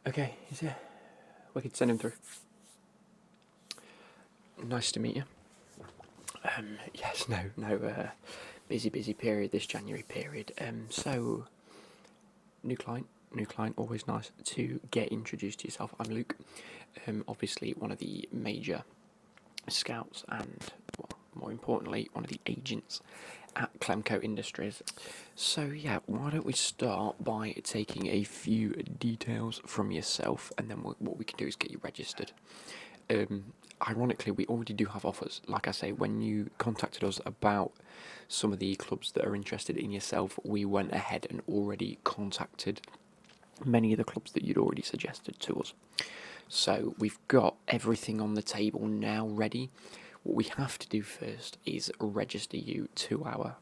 Okay, he's here. We could send him through. Nice to meet you. Yes, no, busy period, this January period. So, new client, always nice to get introduced to yourself. I'm Luke, obviously one of the major scouts and, well, more importantly, one of the agents at Clemco Industries. So yeah, why don't we start by taking a few details from yourself, and then what we can do is get you registered. Ironically, we already do have offers. Like I say, when you contacted us about some of the clubs that are interested in yourself, we went ahead and already contacted many of the clubs that you'd already suggested to us. So we've got everything on the table now ready. What we have to do first is register you to our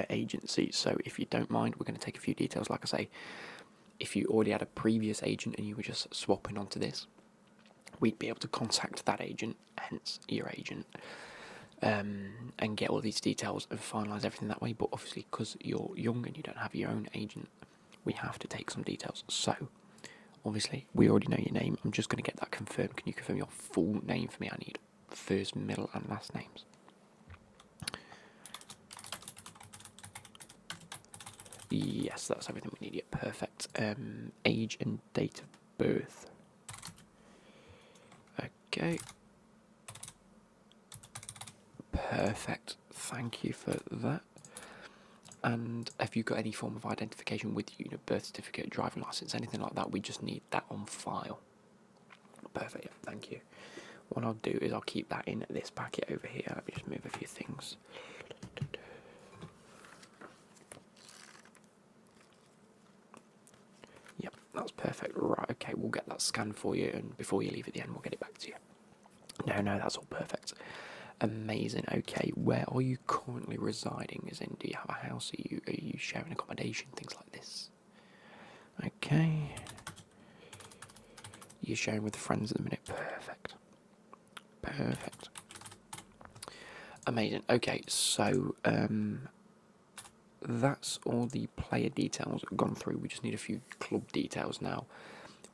agency. So if you don't mind, we're going to take a few details. Like I say, if you already had a previous agent and you were just swapping onto this, we'd be able to contact that agent, hence your agent, and get all these details and finalise everything that way. But obviously, because you're young and you don't have your own agent, we have to take some details. So, obviously, we already know your name. I'm just going to get that confirmed. Can you confirm your full name for me? I need first, middle, and last names. Yes, that's everything we need. Yeah, perfect. Age and date of birth. Okay. Perfect. Thank you for that. And have you got any form of identification with you? Birth certificate, driving license, anything like that? We just need that on file. Perfect. Yeah, thank you. What I'll do is I'll keep that in this packet over here. Let me just move a few things. Yep, that's perfect. Right, okay, we'll get that scanned for you, and before you leave at the end, we'll get it back to you. No, that's all perfect. Amazing. Okay, where are you currently residing? As in, do you have a house? Are you sharing accommodation? Things like this. Okay. You're sharing with friends at the minute. Perfect. Amazing. Okay, so that's all the player details gone through. We just need a few club details now.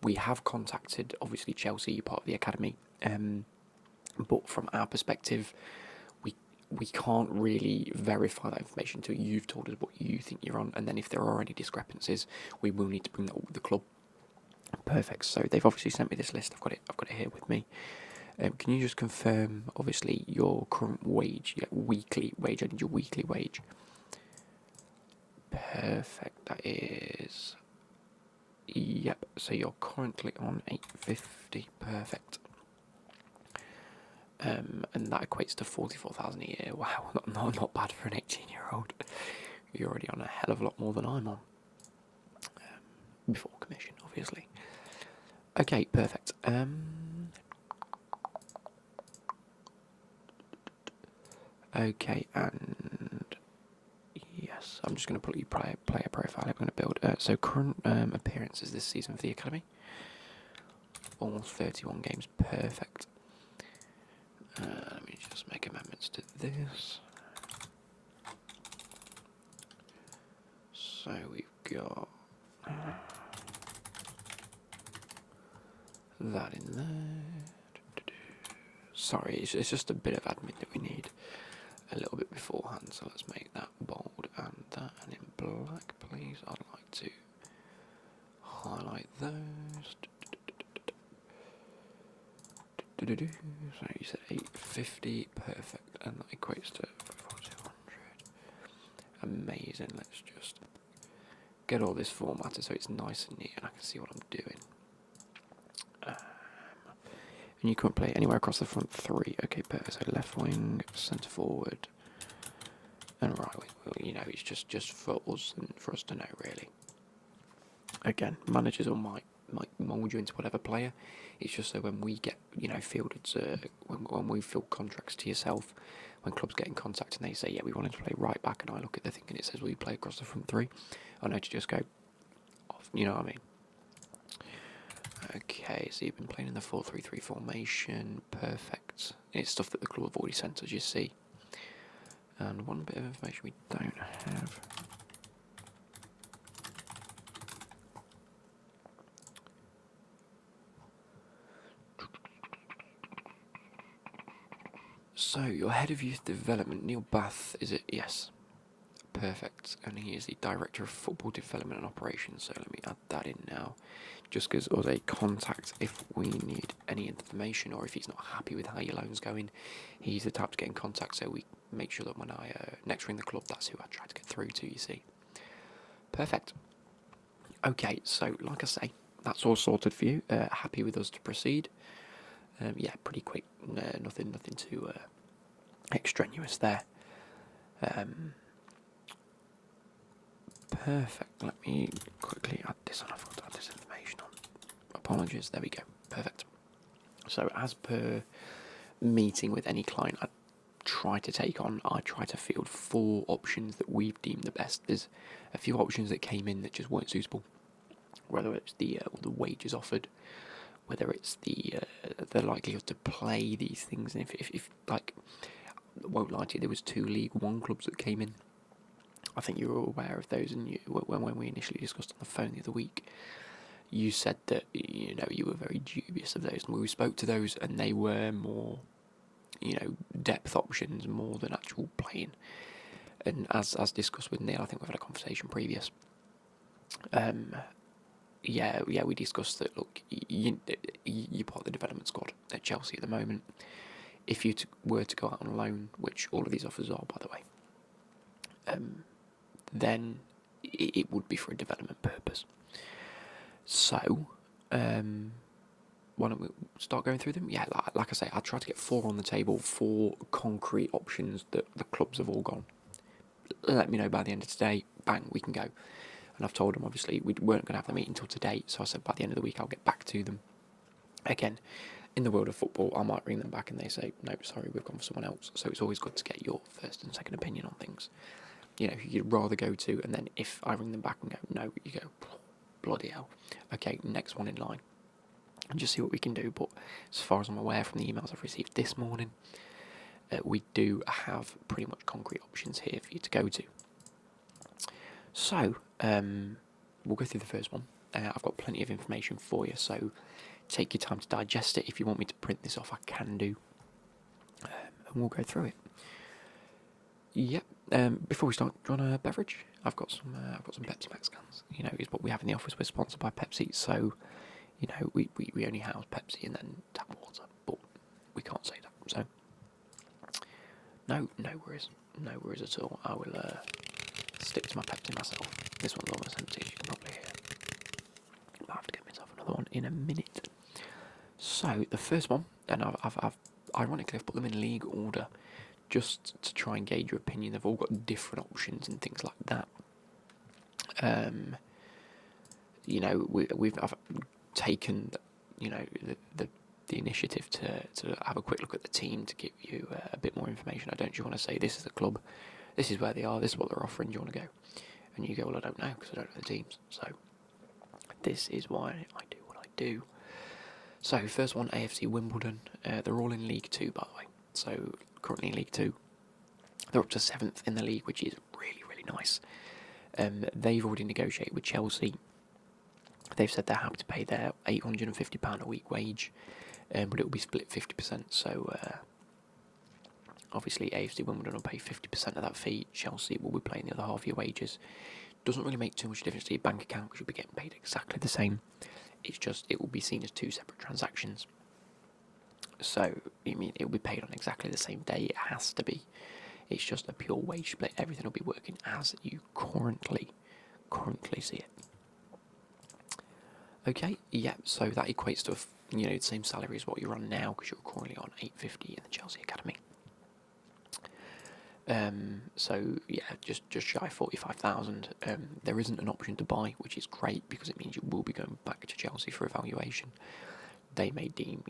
We have contacted, obviously, Chelsea, you're part of the academy, but from our perspective, we can't really verify that information until you've told us what you think you're on, and then if there are any discrepancies, we will need to bring that up with the club. Perfect. So they've obviously sent me this list. I've got it here with me. Can you just confirm, obviously, your current wage, weekly wage? I need your weekly wage. Perfect. That is. Yep. So you're currently on £8.50. Perfect. And that equates to 44,000 a year. Wow, not bad for an 18-year-old. You're already on a hell of a lot more than I'm on. Before commission, obviously. Okay, perfect. Okay, and yes, I'm just going to put your player profile I'm going to build. So current appearances this season for the academy. All 31 games, perfect. Let me just make amendments to this. So we've got that in there. Sorry, it's just a bit of admin that we need a little bit beforehand, so let's make that bold and that, and in black, please. I'd like to highlight those. So you said 850, perfect, and that equates to 4200. Amazing. Let's just get all this formatted so it's nice and neat, and I can see what I'm doing. And you can't play anywhere across the front three. Okay, perfect. So left wing, centre forward, and right wing. Well, it's just for us and for us to know, really. Again, managers might mould you into whatever player. It's just so when we get fielded, when we field contracts to yourself, when clubs get in contact and they say, yeah, we wanted to play right back, and I look at the thing and it says, will you play across the front three? I know to just go off. You know what I mean? Okay, so you've been playing in the 4-3-3 formation. Perfect. It's stuff that the club have already sent us, you see. And one bit of information we don't have. So, your head of youth development, Neil Bath, is it? Yes. Perfect. And he is the director of football development and operations. So let me add that in now. Just because as a contact, if we need any information or if he's not happy with how your loan's going, he's the type to get in contact. So we make sure that when I next ring the club, that's who I try to get through to. You see. Perfect. Okay. So like I say, that's all sorted for you. Happy with us to proceed? Yeah, pretty quick. Nothing too extraneous there. Perfect. Let me quickly add this on. I forgot to add this information on. Apologies. There we go. Perfect. So as per meeting with any client I try to field 4 options that we've deemed the best. There's a few options that came in that just weren't suitable. Whether it's the wages offered, whether it's the likelihood to play these things. And if like, I won't lie to you, there was 2 League One clubs that came in. I think you were aware of those, and when we initially discussed on the phone the other week, you said that you were very dubious of those, and we spoke to those, and they were more, depth options more than actual playing. And as discussed with Neil, I think we've had a conversation previous. We discussed that. Look, you're part of the development squad at Chelsea at the moment. If you were to go out on loan, which all of these offers are, by the way, then it would be for a development purpose. So, why don't we start going through them? Yeah, like I say, I tried to get 4 on the table, 4 concrete options that the clubs have all gone. Let me know by the end of today. Bang, we can go. And I've told them, obviously, we weren't going to have the meeting until today, so I said by the end of the week I'll get back to them. Again, in the world of football, I might ring them back and they say, no, sorry, we've gone for someone else. So it's always good to get your first and second opinion on things. Who you'd rather go to, and then if I ring them back and go, no, you go, bloody hell. Okay, next one in line. And just see what we can do. But as far as I'm aware from the emails I've received this morning, we do have pretty much concrete options here for you to go to. So, we'll go through the first one. I've got plenty of information for you, so take your time to digest it. If you want me to print this off, I can do. And we'll go through it. Yep. Before we start, do you want a beverage? I've got some Pepsi Max cans. Is what we have in the office. We're sponsored by Pepsi, so we only house Pepsi and then tap water, but we can't say that. So no worries at all. I will stick to my Pepsi myself. This one's almost empty, as you can probably hear. I'll have to get myself another one in a minute. So the first one, and I've ironically I've put them in league order, just to try and gauge your opinion. They've all got different options and things like that. I've taken, the initiative to have a quick look at the team to give you a bit more information. I don't just want to say this is the club, this is where they are, this is what they're offering. Do you want to go? And you go, well, I don't know because I don't know the teams. So this is why I do what I do. So first one, AFC Wimbledon. They're all in League 2, by the way. So currently in League 2. They're up to 7th in the league, which is really, really nice. They've already negotiated with Chelsea. They've said they're happy to pay their £850 a week wage, but it will be split 50%. So obviously AFC Wimbledon will pay 50% of that fee. Chelsea will be paying the other half of your wages. Doesn't really make too much difference to your bank account because you'll be getting paid exactly the same. It's just it will be seen as 2 separate transactions. So it will be paid on exactly the same day. It has to be. It's just a pure wage split. Everything will be working as you currently see it. Okay, yeah. So that equates to the same salary as what you're on now because you're currently on $850 in the Chelsea Academy. So yeah, just shy of 45,000. There isn't an option to buy, which is great because it means you will be going back to Chelsea for evaluation. They may deem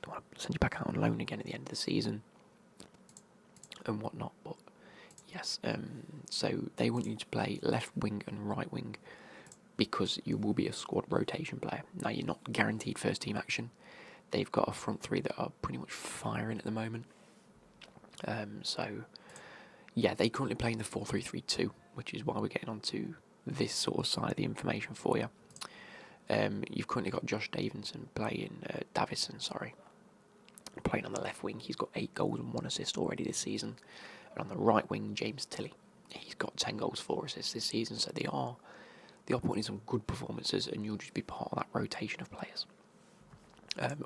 don't want to send you back out on loan again at the end of the season and whatnot. But yes, so they want you to play left wing and right wing because you will be a squad rotation player. Now you're not guaranteed first team action. They've got a front 3 that are pretty much firing at the moment. So yeah, they currently play in the 4-3-3-2, which is why we're getting onto this sort of side of the information for you. You've currently got Josh Davison playing, Playing on the left wing, he's got 8 goals and 1 assist already this season. And on the right wing, James Tilley, he's got 10 goals, 4 assists this season. So they are putting in some good performances, and you'll just be part of that rotation of players.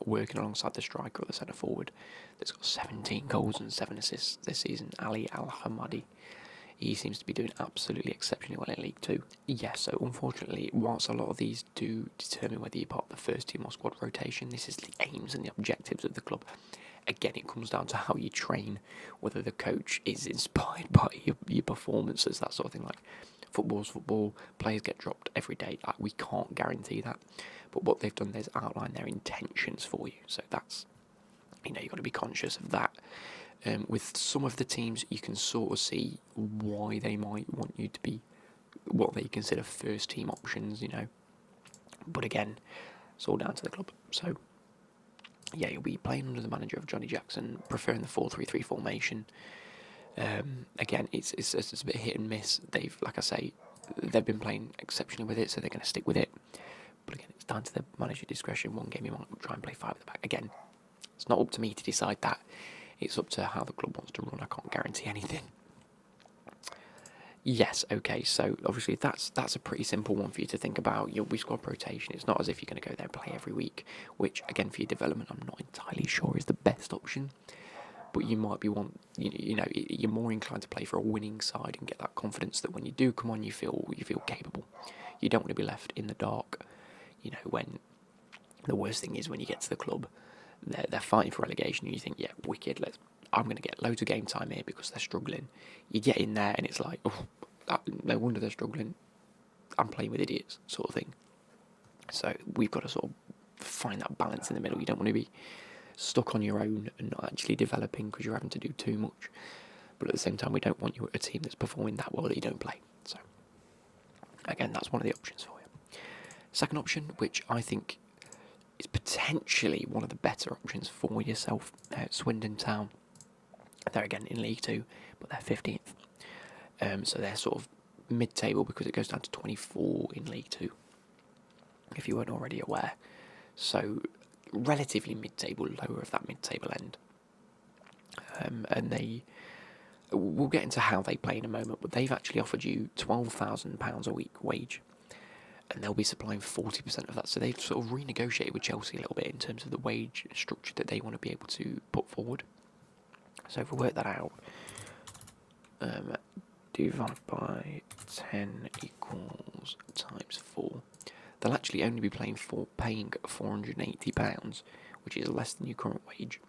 Working alongside the striker or the centre forward that's got 17 goals and 7 assists this season, Ali Al Hamadi. He seems to be doing absolutely exceptionally well in League 2. Yes, so unfortunately, whilst a lot of these do determine whether you're part of the first team or squad rotation, this is the aims and the objectives of the club. Again, it comes down to how you train, whether the coach is inspired by your performances, that sort of thing. Like, football's football, players get dropped every day. Like, we can't guarantee that. But what they've done is outline their intentions for you. So that's, you've got to be conscious of that. With some of the teams, you can sort of see why they might want you to be what they consider first team options, But again, it's all down to the club. So, yeah, you'll be playing under the manager of Johnny Jackson, preferring the 4-3-3 formation. Again, it's a bit hit and miss. Like I say, they've been playing exceptionally with it, so they're going to stick with it. But again, it's down to the manager discretion. One game you might try and play 5 at the back. Again, it's not up to me to decide that. It's up to how the club wants to run. I can't guarantee anything. Yes, okay, so obviously that's a pretty simple one for you to think about. Your squad rotation, it's not as if you're going to go there and play every week, which, again, for your development, I'm not entirely sure is the best option. But you might be you're more inclined to play for a winning side and get that confidence that when you do come on, you feel capable. You don't want to be left in the dark, when the worst thing is when you get to the club, they're fighting for relegation, and you think, yeah, wicked, I'm going to get loads of game time here because they're struggling. You get in there and it's like, no wonder they're struggling. I'm playing with idiots, sort of thing. So we've got to sort of find that balance in the middle. You don't want to be stuck on your own and not actually developing because you're having to do too much. But at the same time, we don't want you at a team that's performing that well that you don't play. So, again, that's one of the options for you. Second option, which I think is potentially one of the better options for yourself, Swindon Town. They're again in League 2, but they're 15th. So they're sort of mid-table because it goes down to 24 in League 2, if you weren't already aware. So relatively mid-table, lower of that mid-table end. And we'll get into how they play in a moment, but they've actually offered you £12,000 a week wage, and they'll be supplying 40% of that. So they've sort of renegotiated with Chelsea a little bit in terms of the wage structure that they want to be able to put forward. So if we work that out, divide by 10 equals times 4. They'll actually only be paying £480, which is less than your current wage.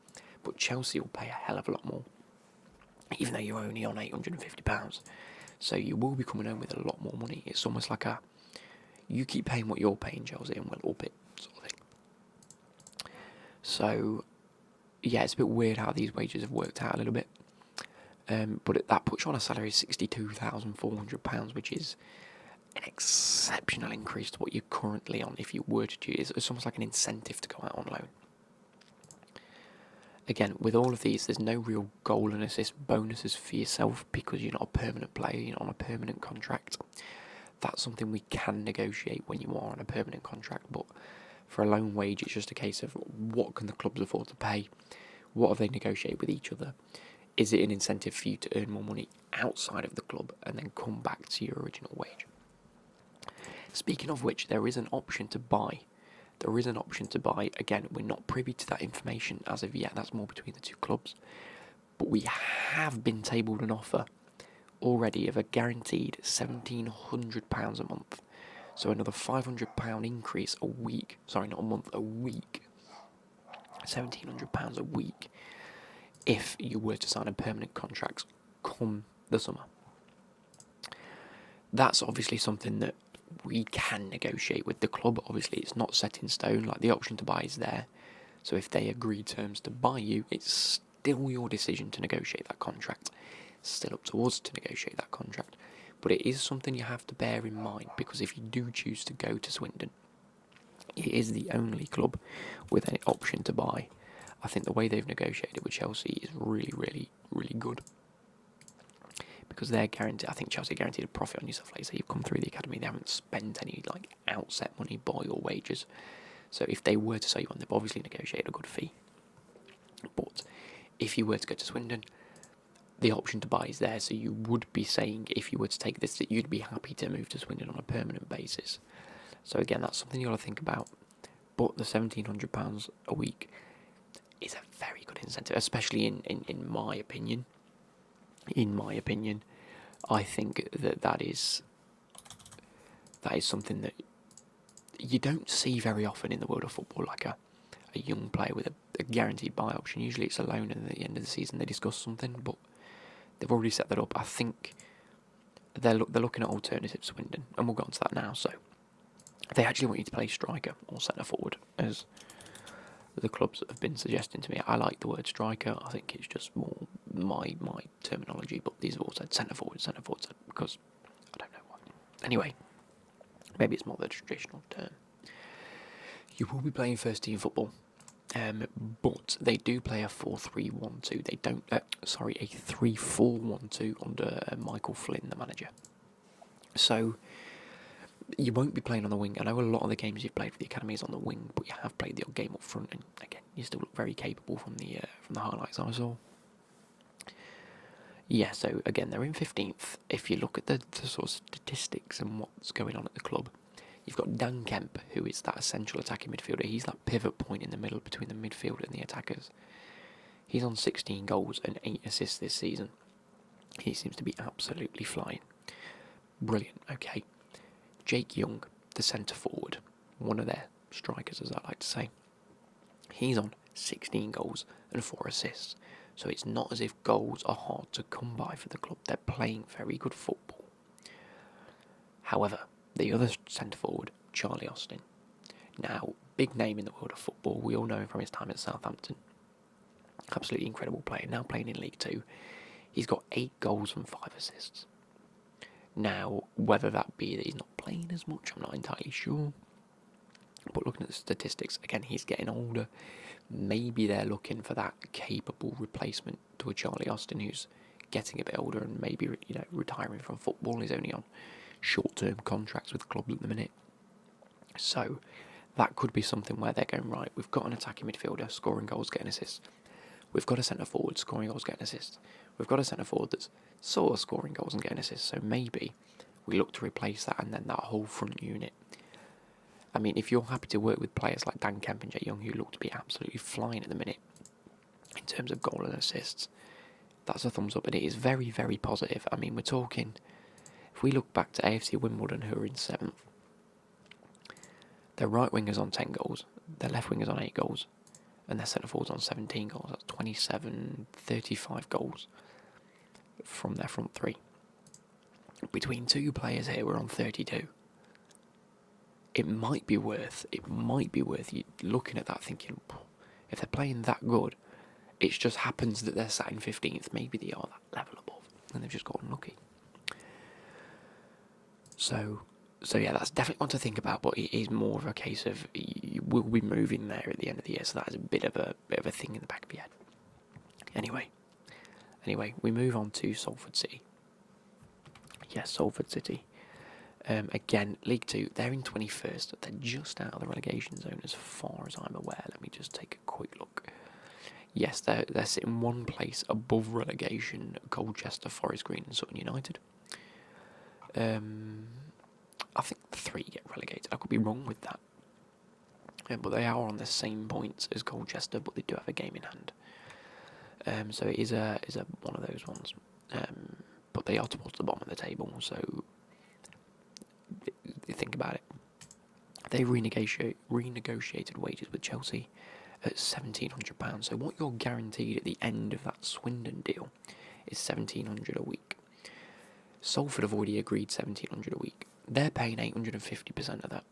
But Chelsea will pay a hell of a lot more, even though you're only on £850. So you will be coming home with a lot more money. It's almost like you keep paying what you're paying, Chelsea, and we'll up it, sort of thing. So, yeah, it's a bit weird how these wages have worked out a little bit. But that puts you on a salary of £62,400, which is an exceptional increase to what you're currently on if you were to do it. It's almost like an incentive to go out on loan. Again, with all of these, there's no real goal and assist bonuses for yourself because you're not a permanent player, you're not on a permanent contract. That's something we can negotiate when you are on a permanent contract, but for a loan wage, it's just a case of what can the clubs afford to pay, what have they negotiated with each other, is it an incentive for you to earn more money outside of the club and then come back to your original wage. Speaking of which, there is an option to buy. Again, we're not privy to that information as of yet, that's more between the two clubs, but we have been tabled an offer already of a guaranteed £1,700 a month. So another £500 increase a week. Sorry, not a month, a week. £1,700 a week if you were to sign a permanent contract come the summer. That's obviously something that we can negotiate with the club. Obviously, it's not set in stone. Like, the option to buy is there. So if they agree terms to buy you, it's still your decision to negotiate that contract. It's still up to us to negotiate that contract. But it is something you have to bear in mind, because if you do choose to go to Swindon, it is the only club with an option to buy. I think the way they've negotiated with Chelsea is really, really, really good. Because they're guaranteed, I think Chelsea guaranteed a profit on yourself. Like, say you've come through the academy, they haven't spent any outset money by your wages. So if they were to sell you on, they've obviously negotiated a good fee. But if you were to go to Swindon, the option to buy is there, so you would be saying, if you were to take this, that you'd be happy to move to Swindon on a permanent basis. So again, that's something you've got to think about. But the £1,700 a week is a very good incentive, especially in my opinion. In my opinion, I think that is something that you don't see very often in the world of football, like a young player with a guaranteed buy option. Usually it's a loan, and at the end of the season they discuss something, but they've already set that up. I think they're looking at alternatives, Swindon, and we'll go on to that now. So they actually want you to play striker or centre forward, as the clubs have been suggesting to me. I like the word striker. I think it's just more my terminology, but these have all said centre forward, because I don't know why. Anyway, maybe it's more the traditional term. You will be playing first team football, but they do play a 4-3-1-2. They don't, a 3-4-1-2 under Michael Flynn, the manager. So you won't be playing on the wing. I know a lot of the games you've played for the academy is on the wing, but you have played the odd game up front, and again, you still look very capable from the highlights I saw. Yeah, so again, they're in 15th. If you look at the sort of statistics and what's going on at the club, you've got Dan Kemp, who is that essential attacking midfielder. He's that pivot point in the middle between the midfield and the attackers. He's on 16 goals and 8 assists this season. He seems to be absolutely flying. Brilliant, okay. Jake Young, the centre forward, one of their strikers, as I like to say. He's on 16 goals and 4 assists. So it's not as if goals are hard to come by for the club. They're playing very good football. However, the other centre forward, Charlie Austin. Now, big name in the world of football. We all know him from his time at Southampton. Absolutely incredible player. Now playing in League Two. He's got 8 goals and 5 assists. Now, whether that be that he's not playing as much, I'm not entirely sure. But looking at the statistics, again, he's getting older. Maybe they're looking for that capable replacement to a Charlie Austin who's getting a bit older and maybe retiring from football. He's only on short-term contracts with clubs at the minute. So that could be something where they're going, right, we've got an attacking midfielder scoring goals, getting assists. We've got a centre forward scoring goals, getting assists. We've got a centre forward that's sort of scoring goals and getting assists. So maybe we look to replace that, and then that whole front unit. I mean, if you're happy to work with players like Dan Kemp and Jay Young, who look to be absolutely flying at the minute in terms of goal and assists, that's a thumbs up, and it is very, very positive. I mean, we're talking, if we look back to AFC Wimbledon, who are in 7th, their right wingers on 10 goals, their left wingers on 8 goals, and their centre forwards on 17 goals. That's 27, 35 goals from their front three. Between 2 players here, we're on 32. It might be worth you looking at that thinking, if they're playing that good, it just happens that they're sat in 15th. Maybe they are that level above, and they've just got unlucky. So yeah, that's definitely one to think about. But it is more of a case of you will be moving there at the end of the year, so that is a bit of a thing in the back of your head. Anyway, we move on to Salford City. Yes, Salford City. Again, League 2, they're in 21st. They're just out of the relegation zone as far as I'm aware. Let me just take a quick look. Yes, they're sitting one place above relegation, Colchester, Forest Green and Sutton United. I think 3 get relegated. I could be wrong with that. But they are on the same points as Colchester, but they do have a game in hand. So it is a one of those ones. But they are towards the bottom of the table, so think about it. They renegotiated wages with Chelsea at £1,700. So what you're guaranteed at the end of that Swindon deal is £1,700 a week. Salford have already agreed £1,700 a week. They're paying 850% of that.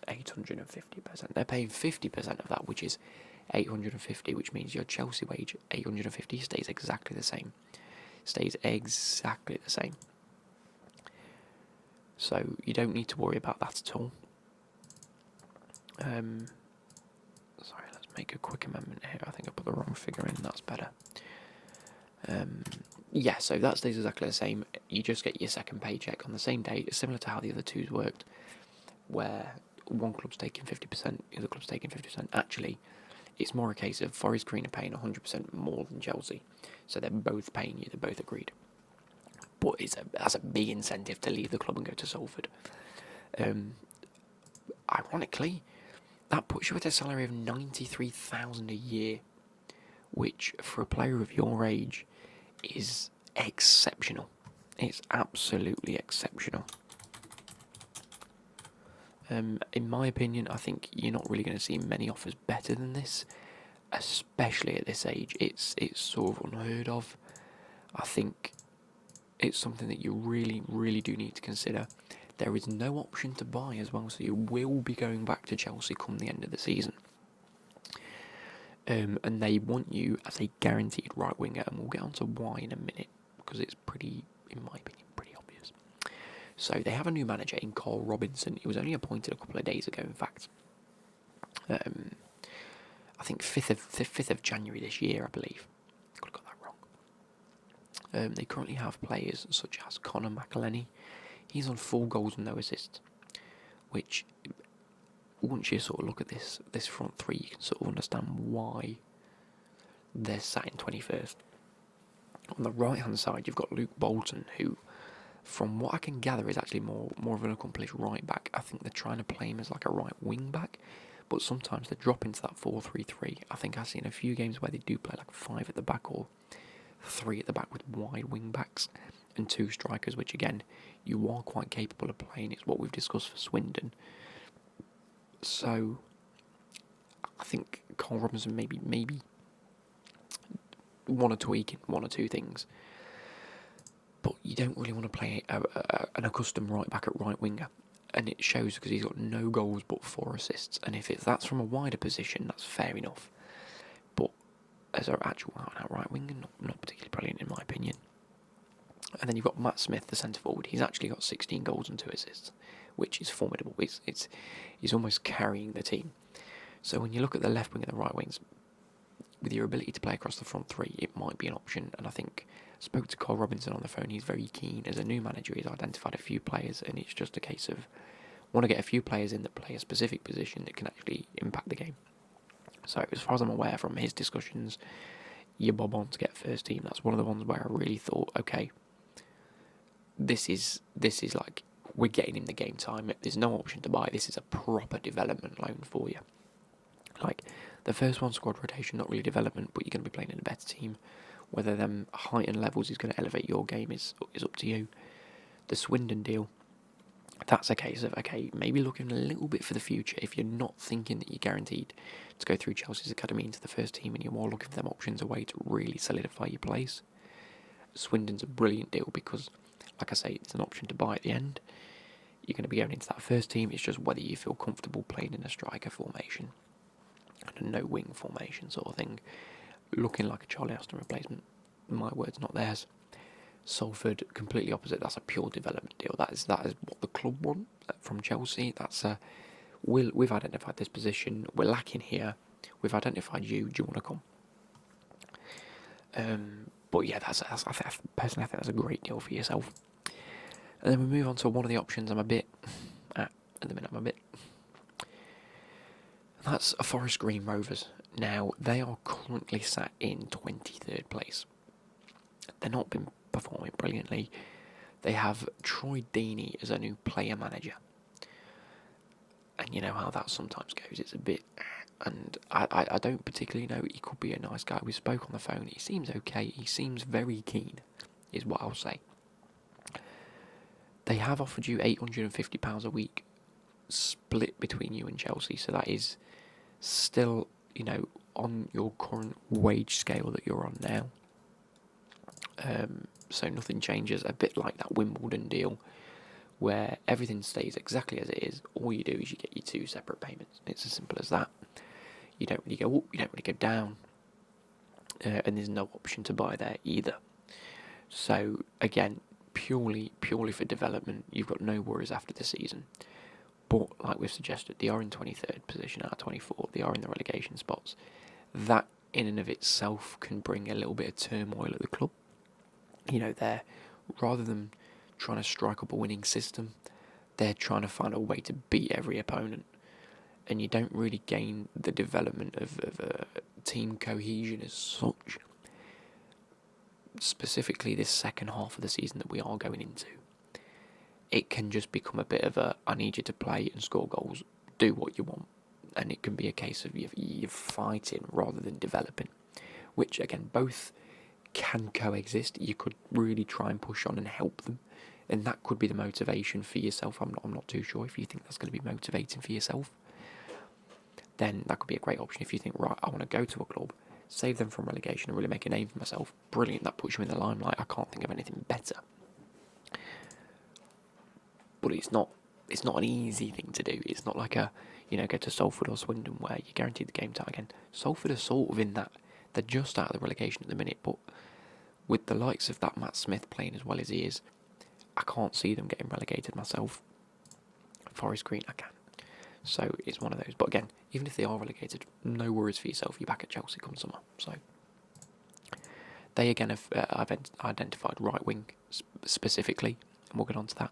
850%. They're paying 50% of that, which is 850, which means your Chelsea wage, 850, stays exactly the same. So you don't need to worry about that at all. Sorry, let's make a quick amendment here. I think I put the wrong figure in. That's better. Yeah, so that stays exactly the same. You just get your second paycheck on the same day, similar to how the other twos worked, where one club's taking 50%, the other club's taking 50%. Actually, it's more a case of Forest Green are paying 100% more than Chelsea, so they're both paying you. They're both agreed. But that's a big incentive to leave the club and go to Salford. Ironically, that puts you at a salary of 93,000 a year, which for a player of your age is exceptional. It's absolutely exceptional. In my opinion, I think you're not really going to see many offers better than this, especially at this age. It's sort of unheard of. I think it's something that you really, really do need to consider. There is no option to buy as well, so you will be going back to Chelsea come the end of the season. And they want you as a guaranteed right winger, and we'll get on to why in a minute, because it's pretty, in my opinion, pretty obvious. So they have a new manager in Carl Robinson. He was only appointed a couple of days ago, in fact. I think 5th of January this year, I believe. Could have got that wrong. They currently have players such as Conor McElhenney. He's on 4 goals and no assists, which, once you sort of look at this front three, you can sort of understand why they're sat in 21st. On the right hand side, you've got Luke Bolton, who, from what I can gather, is actually more of an accomplished right back. I think they're trying to play him as like a right wing back, but sometimes they drop into that 4-3-3. I think I've seen a few games where they do play like 5 at the back or 3 at the back with wide wing backs and 2 strikers, which again, you are quite capable of playing. It's what we've discussed for Swindon. So I think Carl Robinson maybe want to tweak in 1 or 2 things, but you don't really want to play an accustomed right back at right winger, and it shows because he's got no goals but 4 assists. And if that's from a wider position, that's fair enough. But as an actual out right winger, not particularly brilliant in my opinion. And then you've got Matt Smith, the centre forward. He's actually got 16 goals and 2 assists, which is formidable. He's almost carrying the team. So when you look at the left wing and the right wings, with your ability to play across the front 3, it might be an option. And I think I spoke to Carl Robinson on the phone. He's very keen. As a new manager, he's identified a few players, and it's just a case of want to get a few players in that play a specific position that can actually impact the game. So as far as I'm aware from his discussions, you bob on to get first team. That's one of the ones where I really thought, okay, this is like, we're getting in the game time. There's no option to buy. This is a proper development loan for you. Like, the first one, squad rotation, not really development, but you're going to be playing in a better team. Whether them height and levels is going to elevate your game is up to you. The Swindon deal, that's a case of, okay, maybe looking a little bit for the future. If you're not thinking that you're guaranteed to go through Chelsea's academy into the first team and you're more looking for them options away to really solidify your place, Swindon's a brilliant deal because, like I say, it's an option to buy at the end. You're going to be going into that first team. It's just whether you feel comfortable playing in a striker formation and a no-wing formation sort of thing. Looking like a Charlie Austin replacement. My words, not theirs. Salford, completely opposite. That's a pure development deal. That is what the club want from Chelsea. That's we've identified this position. We're lacking here. We've identified you. Do you want to come? But yeah, personally, I think that's a great deal for yourself. And then we move on to one of the options I'm a bit... at the minute, I'm a bit... That's a Forest Green Rovers. Now, they are currently sat in 23rd place. They've not been performing brilliantly. They have Troy Deeney as a new player manager. And you know how that sometimes goes. It's a bit... And I don't particularly know. He could be a nice guy. We spoke on the phone. He seems okay. He seems very keen, is what I'll say. They have offered you £850 a week, split between you and Chelsea. So that is still, on your current wage scale that you're on now. So nothing changes. A bit like that Wimbledon deal, where everything stays exactly as it is. All you do is you get your 2 separate payments. It's as simple as that. You don't really go up, you don't really go down, and there's no option to buy there either. So again, purely for development, you've got no worries after the season. But like we've suggested, they are in 23rd position out of 24. They are in the relegation spots. That in and of itself can bring a little bit of turmoil at the club. They're, rather than trying to strike up a winning system, they're trying to find a way to beat every opponent. and you don't really gain the development of team cohesion as such. Specifically this second half of the season that we are going into, it can just become a bit of a, I need you to play and score goals, do what you want. And it can be a case of you're fighting rather than developing, which again, both can coexist. You could really try and push on and help them, and that could be the motivation for yourself. I'm not too sure if you think that's going to be motivating for yourself. Then that could be a great option. If you think, right, I want to go to a club, save them from relegation and really make a name for myself, brilliant, that puts you in the limelight. I can't think of anything better. But it's not an easy thing to do. It's not like go to Salford or Swindon where you're guaranteed the game time again. Salford are sort of in that, they're just out of the relegation at the minute, but with the likes of that Matt Smith playing as well as he is, I can't see them getting relegated myself. Forest Green, I can. So it's one of those. But again, even if they are relegated, no worries for yourself. You're back at Chelsea come summer. So they again have identified right wing specifically, and we'll get on to that.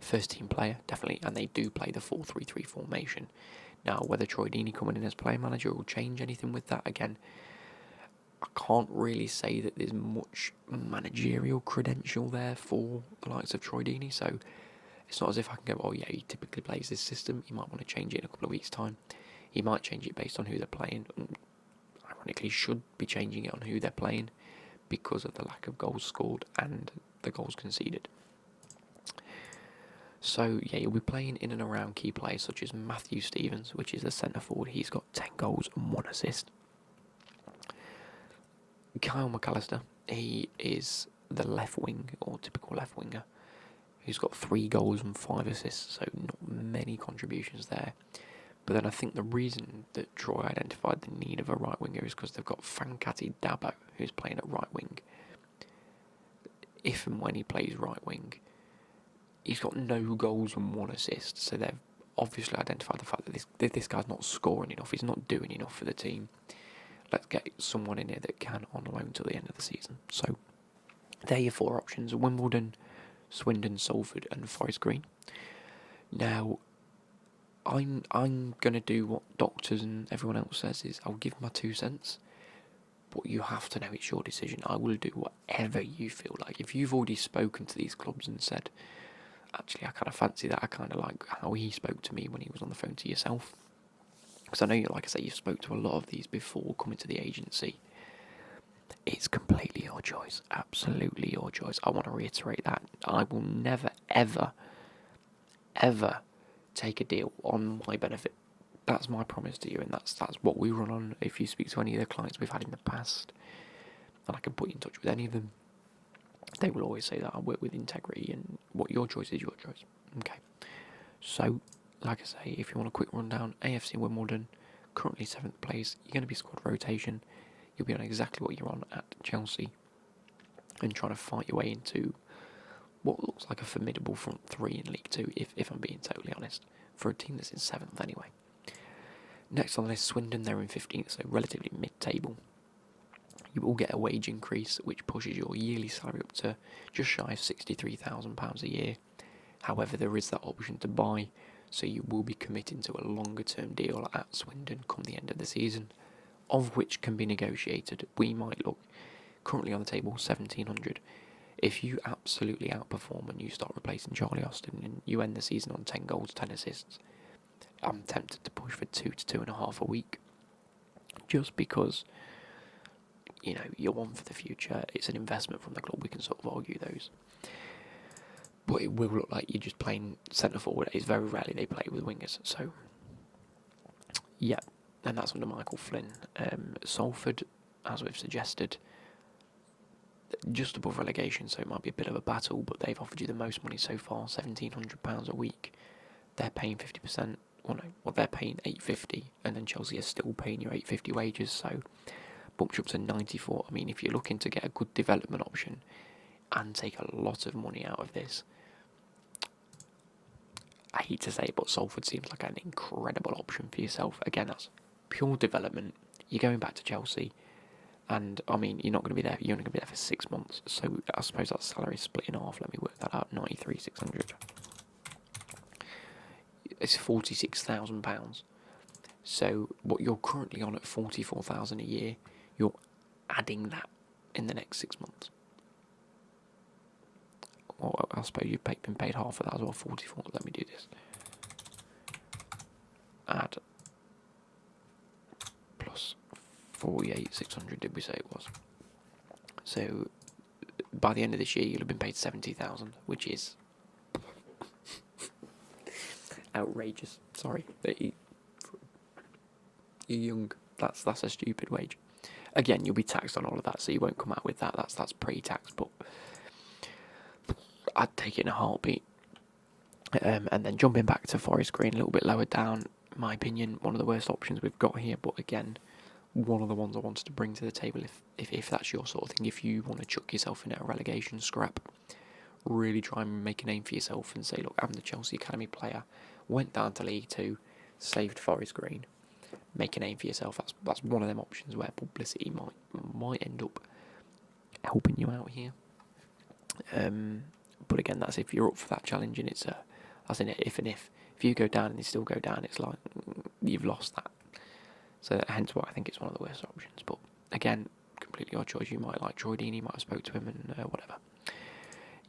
First team player, definitely, and they do play the 4-3-3 formation. Now, whether Troy Deeney coming in as player manager will change anything with that, again, I can't really say that there's much managerial credential there for the likes of Troy Deeney, so it's not as if I can go, oh yeah, he typically plays this system, he might want to change it in a couple of weeks' time. He might change it based on who they're playing, and ironically should be changing it on who they're playing because of the lack of goals scored and the goals conceded. So yeah, you'll be playing in and around key players such as Matthew Stevens, which is the centre forward. He's got 10 goals and 1 assist. Kyle McAllister, he is the left wing, or typical left winger, who's got 3 goals and 5 assists, so not many contributions there. But then I think the reason that Troy identified the need of a right winger is because they've got Fankati Dabo, who's playing at right wing. If and when he plays right wing, he's got no goals and 1 assist, so they've obviously identified the fact that this guy's not scoring enough, he's not doing enough for the team. Let's get someone in here that can on loan till the end of the season. So there are your 4 options: Wimbledon, Swindon, Salford and Forest Green. Now, I'm going to do what doctors and everyone else says, is I'll give my 2 cents, but you have to know it's your decision. I will do whatever you feel like. If you've already spoken to these clubs and said, actually, I kind of fancy that, I kind of like how he spoke to me when he was on the phone to yourself, because I know, like I say, you spoke to a lot of these before coming to the agency. It's completely your choice, absolutely your choice. I want to reiterate that. I will never, ever, ever take a deal on my benefit. That's my promise to you, and that's what we run on. If you speak to any of the clients we've had in the past, and I can put you in touch with any of them, they will always say that I work with integrity, and what your choice is your choice. Okay, so like I say, if you want a quick rundown, AFC Wimbledon, currently 7th place. You're going to be squad rotation. You'll be on exactly what you're on at Chelsea, and trying to fight your way into what looks like a formidable front 3 in League 2, if I'm being totally honest, for a team that's in 7th anyway. Next on the list, Swindon, they're in 15th, so relatively mid-table. You will get a wage increase, which pushes your yearly salary up to just shy of £63,000 a year. However, there is that option to buy, so you will be committing to a longer-term deal at Swindon come the end of the season, of which can be negotiated. We might look currently on the table 1,700. If you absolutely outperform and you start replacing Charlie Austin and you end the season on 10 goals, 10 assists, I'm tempted to push for 2 to 2.5 a week, just because, you know, you're one for the future. It's an investment from the club. We can sort of argue those, but it will look like you're just playing centre forward. It's very rarely they play with wingers. So yeah, and that's under Michael Flynn. Salford, as we've suggested, just above relegation, so it might be a bit of a battle, but they've offered you the most money so far, £1,700 a week. They're paying 50%. They're paying £850, and then Chelsea are still paying you £850 wages, so bumped you up to 94. I mean, if you're looking to get a good development option and take a lot of money out of this, I hate to say it, but Salford seems like an incredible option for yourself. Again, that's pure development. You're going back to Chelsea, and I mean, you're not going to be there. You're only going to be there for 6 months, so I suppose that salary is split in half. Let me work that out. 93,600. It's £46,000 So what you're currently on at 44,000 a year, you're adding that in the next 6 months. Well, I suppose you've been paid half of that as well, 44. Let me do this. Add plus 48,600, did we say it was? So by the end of this year, you'll have been paid 70,000, which is outrageous. Sorry, you're young. That's a stupid wage. Again, you'll be taxed on all of that, so you won't come out with that. That's pre-tax, but I'd take it in a heartbeat. And then jumping back to Forest Green, a little bit lower down, in my opinion, one of the worst options we've got here. But again, one of the ones I wanted to bring to the table, if that's your sort of thing, if you want to chuck yourself in a relegation scrap, really try and make a name for yourself and say, look, I'm the Chelsea Academy player, went down to League Two, saved Forest Green. Make a name for yourself. That's one of them options where publicity might end up helping you out here. But again, that's if you're up for that challenge, and it's as in if and if you go down and you still go down, it's like you've lost that. So hence why I think it's one of the worst options. But again, completely your choice. You might like Troy Deeney, you might have spoke to him and whatever.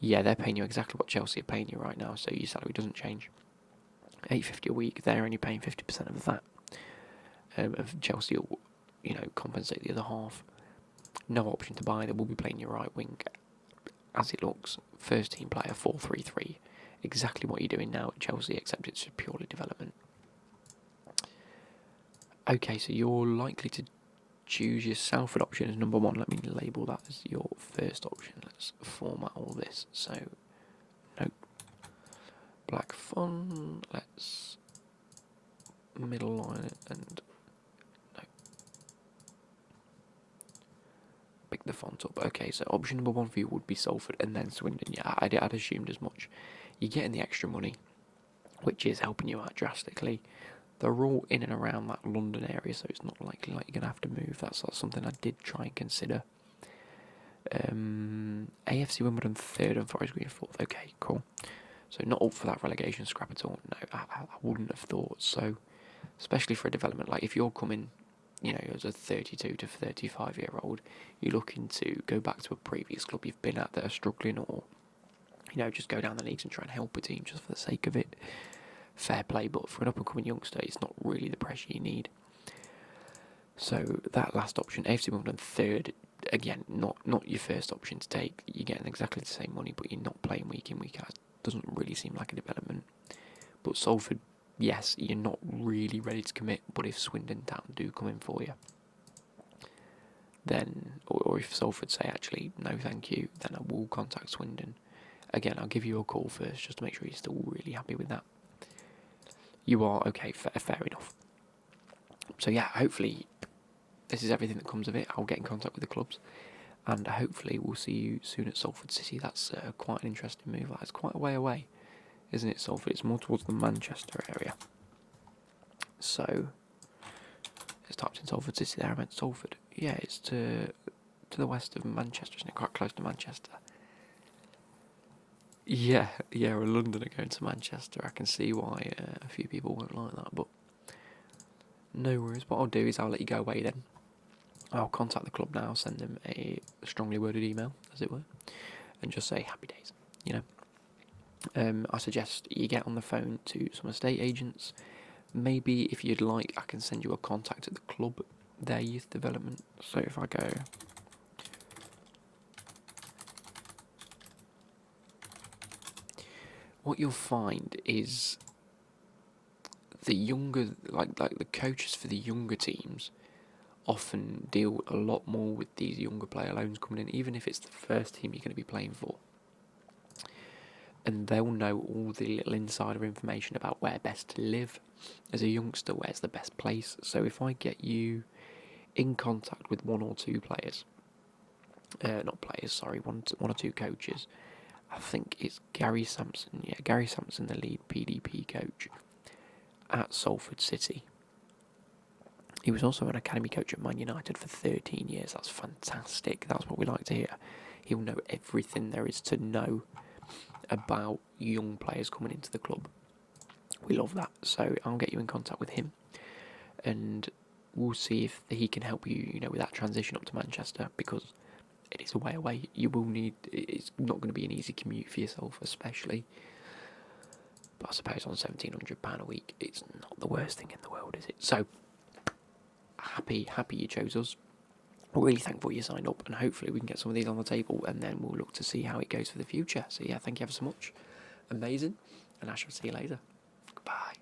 Yeah, they're paying you exactly what Chelsea are paying you right now, so your salary doesn't change. $850 a week. They're only paying 50% of that. Of Chelsea will, compensate the other half. No option to buy. They will be playing your right wing, as it looks. First team player, 4-3-3. Exactly what you're doing now at Chelsea, except it's purely development. Okay, so you're likely to choose your Salford option as number one. Let me label that as your first option. Let's format all this. So, no. Black font. Let's middle line it and pick the font up. Okay, so option number one for you would be Salford and then Swindon. Yeah, I'd assumed as much. You're getting the extra money, which is helping you out drastically. They're all in and around that London area, so it's not likely like you're going to have to move. That's something I did try and consider. AFC Wimbledon third and Forest Green fourth. Okay, cool. So not up for that relegation scrap at all. No, I wouldn't have thought so. Especially for a development, like if you're coming, as a 32 to 35-year-old, you're looking to go back to a previous club you've been at that are struggling, or just go down the leagues and try and help a team just for the sake of it. Fair play, but for an up-and-coming youngster, it's not really the pressure you need. So that last option, AFC Wimbledon third, again, not your first option to take. You're getting exactly the same money, but you're not playing week in, week out. Doesn't really seem like a development. But Salford, yes, you're not really ready to commit, but if Swindon Town do come in for you, then, or if Salford say, actually, no thank you, then I will contact Swindon. Again, I'll give you a call first, just to make sure you're still really happy with that. You are, okay, fair enough. So yeah, hopefully this is everything that comes of it. I'll get in contact with the clubs, and hopefully we'll see you soon at Salford City. That's quite an interesting move. That's quite a way away, isn't it, Salford? It's more towards the Manchester area. So, it's typed in Salford City there. I meant Salford. Yeah, it's to the west of Manchester, isn't it? Quite close to Manchester. Yeah, a Londoner going to Manchester. I can see why a few people won't like that, but no worries. What I'll do is I'll let you go away then. I'll contact the club now, send them a strongly worded email, as it were, and just say happy days, I suggest you get on the phone to some estate agents. Maybe if you'd like, I can send you a contact at the club, their youth development. So if I go... What you'll find is the younger, like the coaches for the younger teams often deal a lot more with these younger player loans coming in, even if it's the first team you're going to be playing for. And they'll know all the little insider information about where best to live as a youngster, where's the best place. So if I get you in contact with one or two players, one or two coaches, I think it's Gary Sampson. Yeah, Gary Sampson, the lead PDP coach at Salford City. He was also an academy coach at Man United for 13 years. That's fantastic. That's what we like to hear. He'll know everything there is to know about young players coming into the club. We love that. So I'll get you in contact with him. and we'll see if he can help you, with that transition up to Manchester, because it is a way away. You will need. It's not going to be an easy commute for yourself, especially. But I suppose on £1,700 a week, it's not the worst thing in the world, is it? So happy you chose us. We're really thankful you signed up, and hopefully we can get some of these on the table, and then we'll look to see how it goes for the future. So yeah, thank you ever so much. Amazing, and I shall see you later. Goodbye.